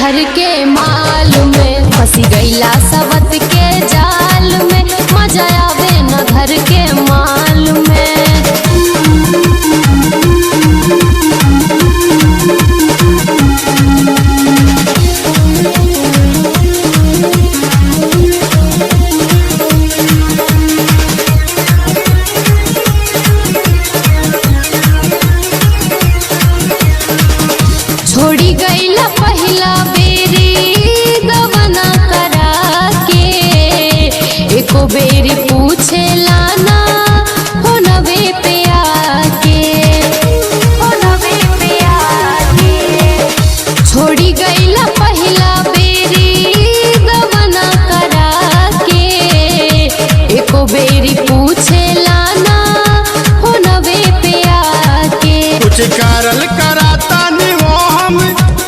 घर के माल में, फंसी गईला सवत के जाल में, मजा आवे न घर के माल में। छोड़ी गईला पहिला बेरी गवना करा के, एको बेरी पूछे लाना हो नवे पे आके, हो नवे पे आके। छोड़ी गईला पहिला बेरी गवना करा के, एको बेरी पूछे लाना हो नवे पे आके। कुछ करल कराता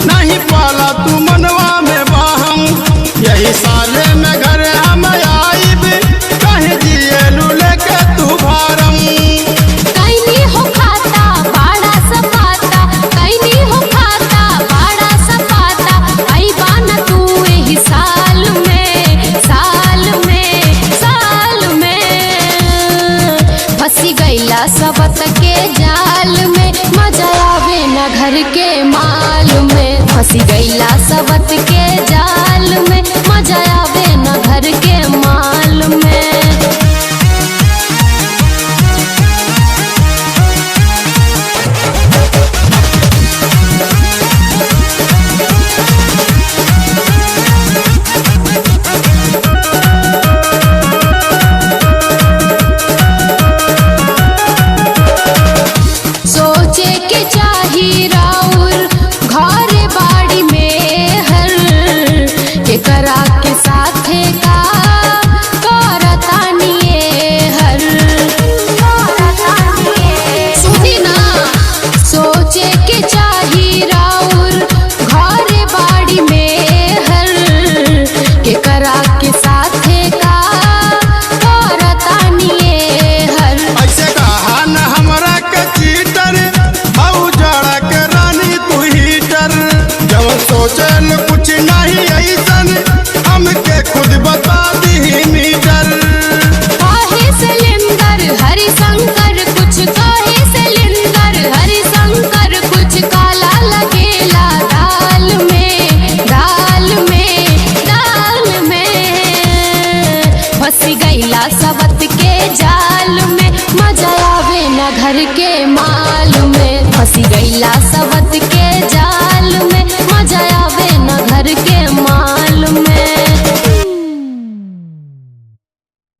नहीं पाला तू मनवा में बाहम, यही साले में घर हम आईब, कहीं जिए लूले के तू भारम। कैनी हो खाता बाड़ा सपाता, कैनी हो खाता बाड़ा सपाता, आई बाना तू एही साल में, साल में, साल में। फंसी गईला सबत के जाल में, मजा आवे न घर के माल में। फंसी गईला सबत के जाल में, मजा आवे न घर के माल में। सोचे के चाही राउर घर बाड़ी में हर के करा के साथे का करतानिए हर, सुनी ना। सोचे के चाही राउर घर बाड़ी में हर के करा के साथे का करतानिए हर। ऐसे कहा न हमरा के चीटर, बहु जड़ा के रानी तू हीटर, जब सोचे न कुछ नहीं ऐसन, हमके खुद बता दी मीटर। काहे सिलेंडर हरिशंकर कुछ, काहे सिलेंडर हरिशंकर कुछ, काला लगेला दाल में, दाल में, दाल में। फंसी गईला सबत के जाल में, मजा आवे न घर के माल में। फंसी गईला सबत के